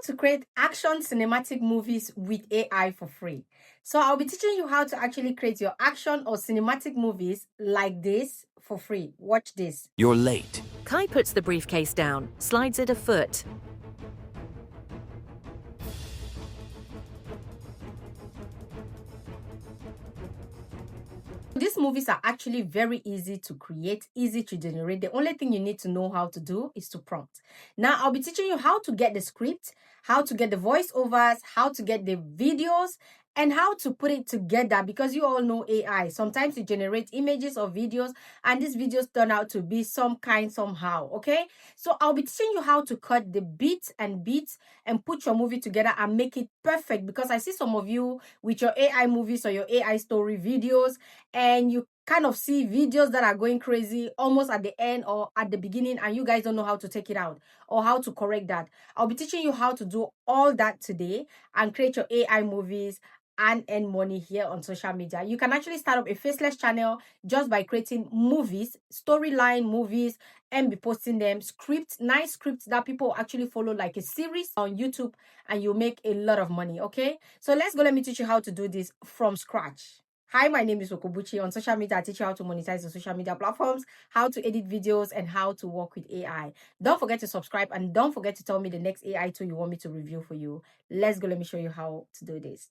to create action cinematic movies with AI for free. So I'll be teaching you how to actually create your action or cinematic movies like this for free. Watch this. You're late. Kai puts the briefcase down, slides it a foot. These movies are actually very easy to create, easy to generate. The only thing you need to know how to do is to prompt. Now, I'll be teaching you how to get the script, how to get the voiceovers, how to get the videos, and how to put it together, because you all know AI. Sometimes it generates images or videos, and these videos turn out to be some kind somehow, okay? So I'll be teaching you how to cut the bits and put your movie together and make it perfect, because I see some of you with your AI movies or your AI story videos, and you kind of see videos that are going crazy almost at the end or at the beginning, and you guys don't know how to take it out or how to correct that. I'll be teaching you how to do all that today and create your AI movies and earn money here on social media. You can actually start up a faceless channel just by creating movies, storyline movies, and be posting them, nice scripts that people actually follow like a series on YouTube, and you make a lot of money, okay? So let's go. Let me teach you how to do this from scratch. Hi, my name is Okobuchi. On social media, I teach you how to monetize on social media platforms, how to edit videos, and how to work with AI. Don't forget to subscribe, and don't forget to tell me the next AI tool you want me to review for you. Let's go. Let me show you how to do this.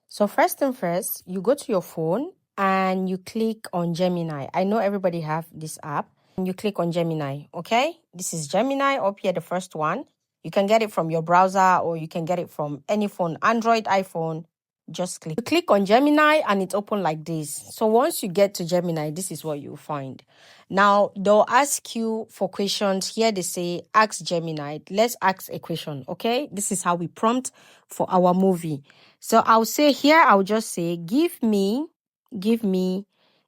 So first thing first, you go to your phone and you click on Gemini. I know everybody have this app. And you click on Gemini, okay? This is Gemini up here, the first one. You can get it from your browser or you can get it from any phone, Android, iPhone. Just click. You click on Gemini and it's open like this. So once you get to Gemini, this is what you'll find. Now, they'll ask you for questions. Here they say, ask Gemini. Let's ask a question, okay? This is how we prompt for our movie. So I'll say here, I'll just say, give me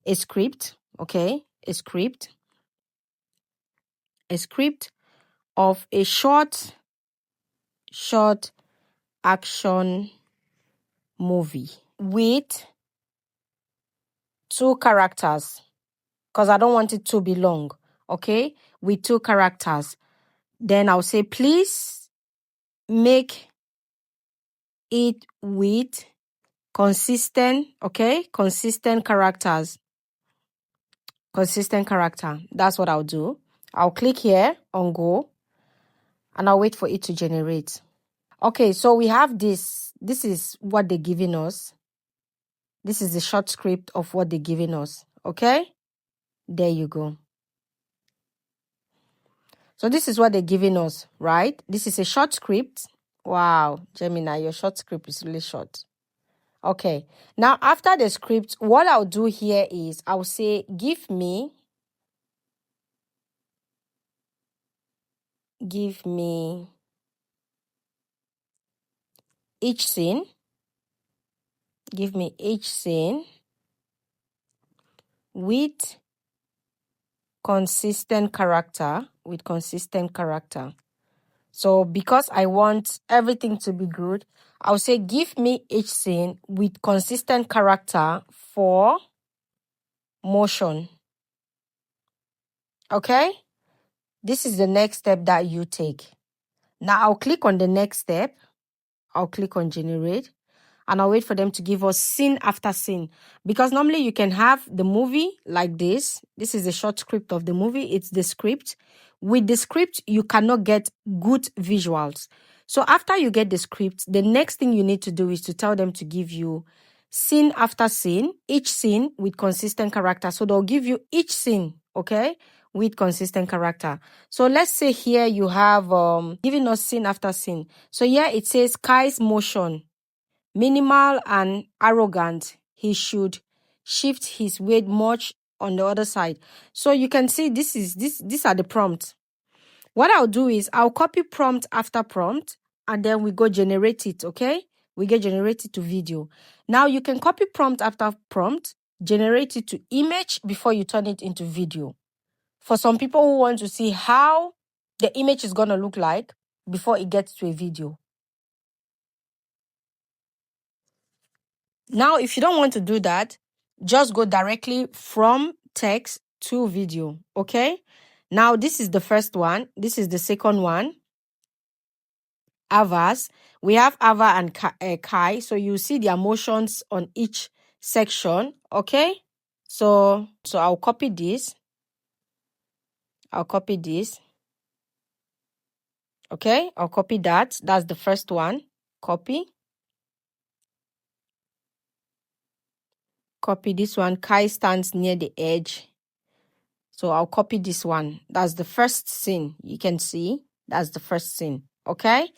a script, okay? A script of a short action movie with 2 characters, because I don't want it to be long, okay? With 2 characters. Then I'll say, please make it with consistent characters. Consistent character. That's what I'll do. I'll click here on go and I'll wait for it to generate. Okay, so we have this. This is what they're giving us. This is the short script of what they're giving us. Okay? There you go. So this is what they're giving us, right? This is a short script. Wow, Gemini, your short script is really short. Okay. Now, after the script, what I'll do here is I'll say, give me each scene. Give me each scene with consistent character. So because I want everything to be good, I'll say, give me each scene with consistent character for motion. Okay? This is the next step that you take. Now I'll click on the next step. I'll click on generate. And I'll wait for them to give us scene after scene. Because normally you can have the movie like this. This is the short script of the movie. It's the script. With the script, you cannot get good visuals. So after you get the script, the next thing you need to do is to tell them to give you scene after scene, each scene with consistent character. So they'll give you each scene, okay, with consistent character. So let's say here you have giving us scene after scene. So here it says Kai's motion. Minimal and arrogant, he should shift his weight much on the other side. So you can see these are the prompts. What I'll do is I'll copy prompt after prompt and then we go generate it, okay? We get generated to video. Now you can copy prompt after prompt, generate it to image before you turn it into video. For some people who want to see how the image is going to look like before it gets to a video. Now, if you don't want to do that, just go directly from text to video, okay? Now, this is the first one. This is the second one. Avas. We have Ava and Kai. So you see the emotions on each section. Okay. So I'll copy this. I'll copy this. Okay. I'll copy that. That's the first one. Copy. Copy this one. Kai stands near the edge. So I'll copy this one. That's the first scene. You can see that's the first scene. Okay.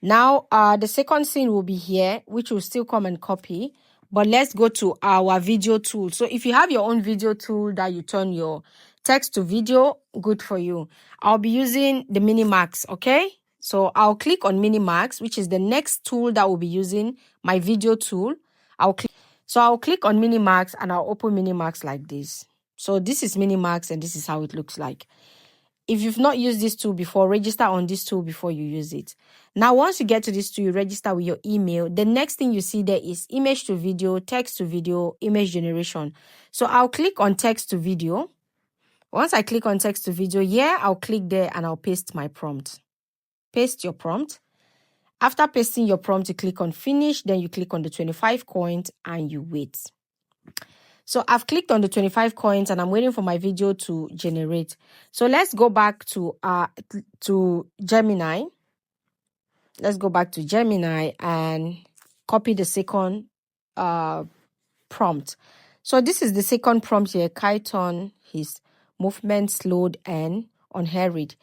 Now, the second scene will be here, which will still come and copy. But let's go to our video tool. So if you have your own video tool that you turn your text to video, good for you. I'll be using the Minimax, okay? So I'll click on Minimax, which is the next tool that we'll be using, my video tool. I'll click on Minimax and I'll open Minimax like this. So this is Minimax and this is how it looks like. If you've not used this tool before, register on this tool before you use it. Now, once you get to this tool, you register with your email. The next thing you see there is image to video, text to video, image generation. So I'll click on text to video. Once I click on text to video, I'll click there and I'll paste my prompt. Paste your prompt. After pasting your prompt, you click on finish, then you click on the 25 coins and you wait. So I've clicked on the 25 coins and I'm waiting for my video to generate. So let's go back to Gemini. Let's go back to Gemini and copy the second prompt. So this is the second prompt here. Kyton, his movement slowed and unhurried.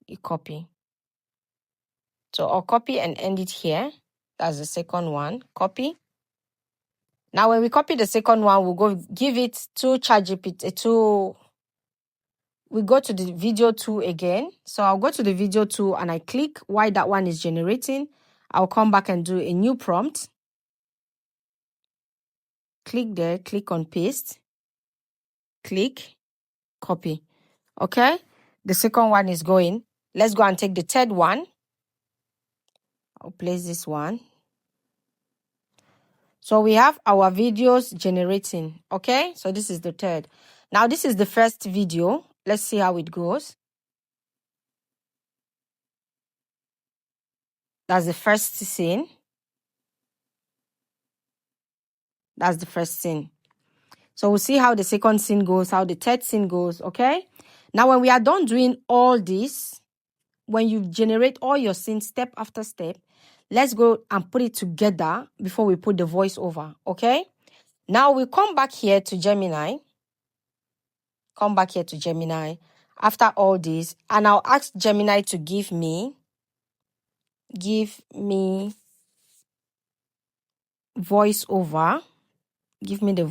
You copy. So I'll copy and end it here. That's the second one. Copy. Now, when we copy the second one, we'll go give it to ChatGPT. We go to the video tool again. So I'll go to the video tool and I click while that one is generating. I'll come back and do a new prompt. Click there, click on paste. Click, copy. Okay, the second one is going. Let's go and take the third one. I'll place this one. So we have our videos generating. Okay, so this is the third. Now this is the first video. Let's see how it goes. That's the first scene. That's the first scene. So we'll see how the second scene goes, how the third scene goes, okay? Now, when we are done doing all this, when you generate all your scenes step after step, let's go and put it together before we put the voiceover, okay? Now, we come back here to Gemini. Come back here to Gemini after all this, and I'll ask Gemini to give me voiceover. Give me the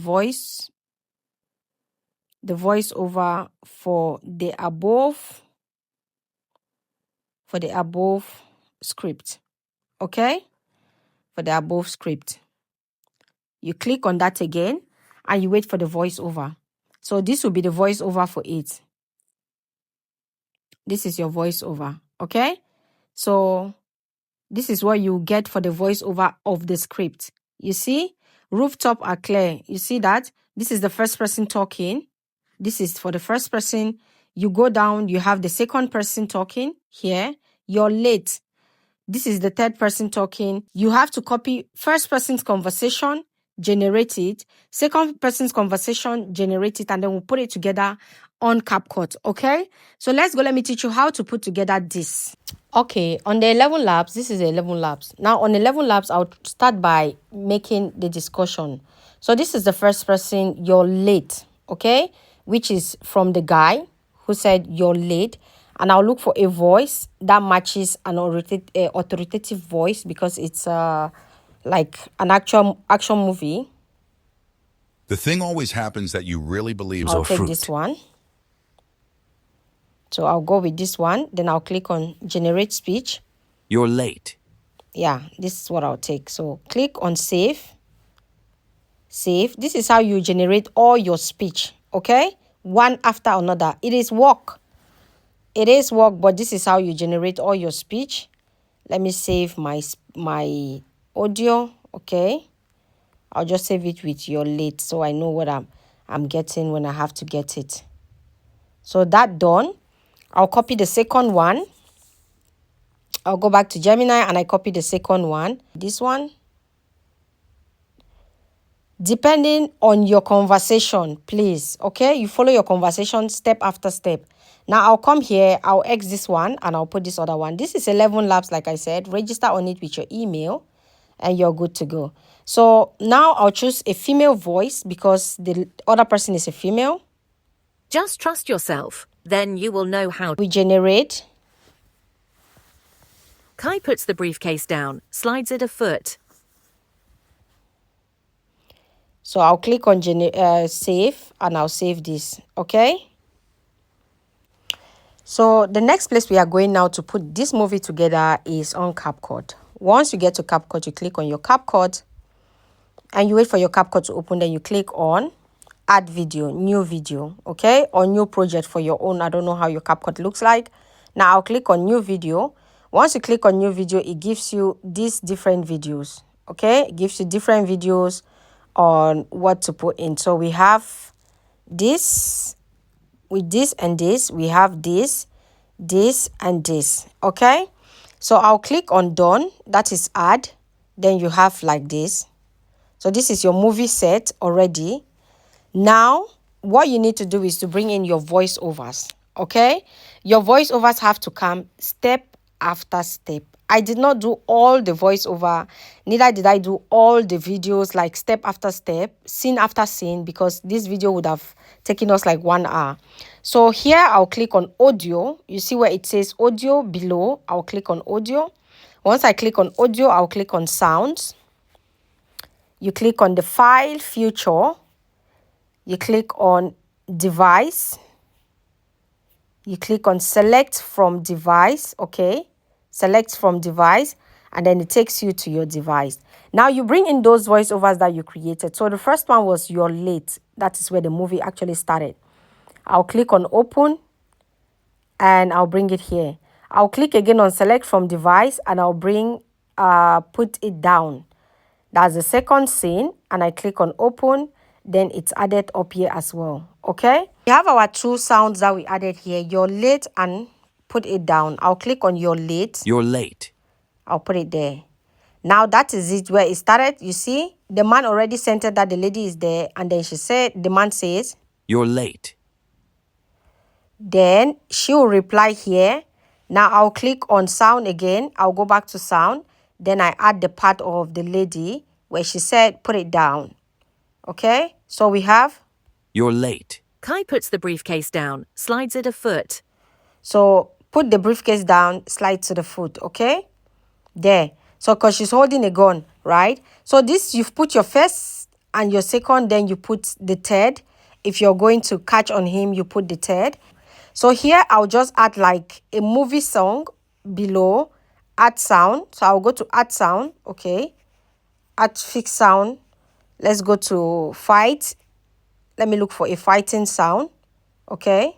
voiceover for the above script. Okay? For the above script. You click on that again and you wait for the voiceover. So this will be the voiceover for it. This is your voiceover. Okay? So this is what you get for the voiceover of the script. You see? Rooftop are clear. You see that? This is the first person talking. This is for the first person. You go down, you have the second person talking here. You're late. This is the third person talking. You have to copy first person's conversation, generate it, second person's conversation, generate it, and then we'll put it together on CapCut, okay? So let's go. Let me teach you how to put together this. Okay, on the 11 labs, this is the 11 labs. Now, on 11 labs, I'll start by making the discussion. So this is the first person, you're late, okay? Which is from the guy who said you're late. And I'll look for a voice that matches an authoritative voice because it's like an action movie. The thing always happens that you really believe. I'll take this one. So I'll go with this one. Then I'll click on generate speech. You're late. Yeah, this is what I'll take. So click on save. Save. This is how you generate all your speech. Okay? One after another. It is work. It is work, but this is how you generate all your speech. Let me save my audio. Okay. I'll just save it with your late so I know what I'm getting when I have to get it. So that done. I'll copy the second one. I'll go back to Gemini and I copy the second one, this one. Depending on your conversation, please, okay? You follow your conversation step after step. Now I'll come here, I'll X this one and I'll put this other one. This is 11 laps, like I said. Register on it with your email and you're good to go. So now I'll choose a female voice because the other person is a female. Just trust yourself, then you will know how. We generate. Kai puts the briefcase down, slides it a foot. So I'll click on save and I'll save this, okay? So the next place we are going now to put this movie together is on CapCut. Once you get to CapCut, you click on your CapCut and you wait for your CapCut to open. Then you click on add video, new video, okay? Or new project for your own. I don't know how your CapCut looks like. Now I'll click on new video. Once you click on new video, it gives you these different videos, okay? It gives you different videos on what to put in. So we have this, with this and this, we have this and this, okay? So I'll click on done, that is add. Then you have like this. So this is your movie set already. Now what you need to do is to bring in your voiceovers, okay? Your voiceovers have to come step after step. I did not do all the voiceover, neither did I do all the videos like step after step, scene after scene, because this video would have taken us like 1 hour. So here I'll click on audio. You see where it says audio below. I'll click on audio. Once I click on audio, I'll click on sounds. You click on the file future. You click on device. You click on select from device, okay? Select from device, and then it takes you to your device. Now you bring in those voiceovers that you created. So the first one was You're Late. That is where the movie actually started. I'll click on open and I'll bring it here. I'll click again on select from device and I'll bring put it down. That's the second scene, and I click on open, then it's added up here as well, okay? We have our two sounds that we added here, You're Late and put it down. I'll click on You're Late. You're late. I'll put it there. Now that is it where it started. You see, the man already centered that the lady is there, and then the man says, You're late. Then she will reply here. Now I'll click on sound again. I'll go back to sound. Then I add the part of the lady where she said, put it down. Okay, so we have, You're late. Kai puts the briefcase down, slides it a foot. so put the briefcase down, slide to the foot, okay? There. So because she's holding a gun, right? So this, you've put your first and your second, then you put the third. If you're going to catch on him, you put the third. So here I'll just add like a movie song below, add sound. So I'll go to add sound, okay? Add fixed sound. Let's go to fight. Let me look for a fighting sound, okay?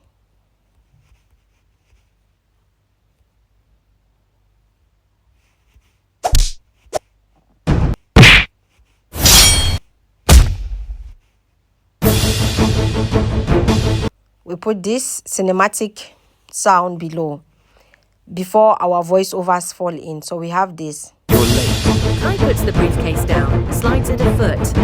We put this cinematic sound below before our voiceovers fall in. So we have this. You're late. Kai puts the briefcase down, slides it a foot.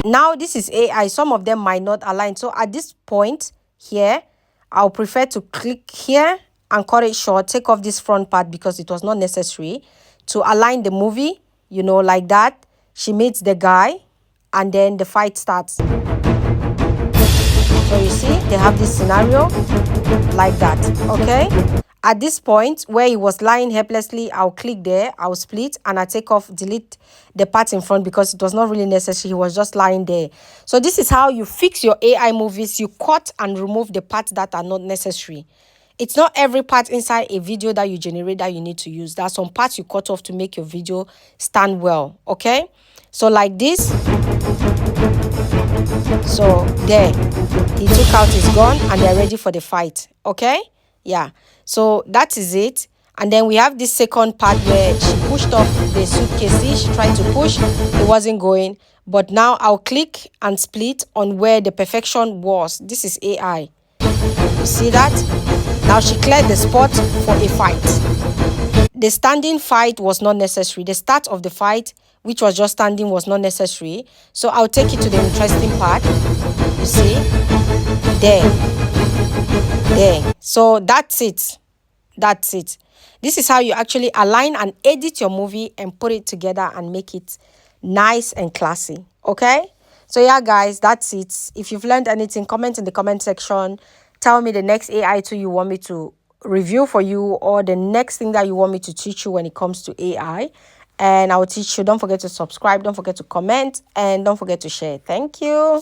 Now this is AI. Some of them might not align. So at this point here, I'll prefer to click here and cut it short. Take off this front part because it was not necessary to align the movie, you know, like that. She meets the guy and then the fight starts. So you see, they have this scenario like that, okay? At this point where he was lying helplessly, I'll click there, I'll split, and I take off, delete the part in front because it was not really necessary. He was just lying there. So this is how you fix your AI movies. You cut and remove the parts that are not necessary. It's not every part inside a video that you generate that you need to use. There are some parts you cut off to make your video stand well, okay? So like this. So there, he took out his gun and they're ready for the fight, okay? Yeah, so that is it. And then we have this second part where she pushed off the suitcase. See, she tried to push, it wasn't going. But now I'll click and split on where the perfection was. This is AI. You see that? Now she cleared the spot for a fight. The standing fight was not necessary. The start of the fight, which was just standing, was not necessary. So I'll take you to the interesting part. You see? There. So that's it. That's it. This is how you actually align and edit your movie and put it together and make it nice and classy. Okay? So yeah, guys, that's it. If you've learned anything, comment in the comment section. Tell me the next AI tool you want me to review for you, or the next thing that you want me to teach you when it comes to AI. And I will teach you. Don't forget to subscribe. Don't forget to comment. And don't forget to share. Thank you.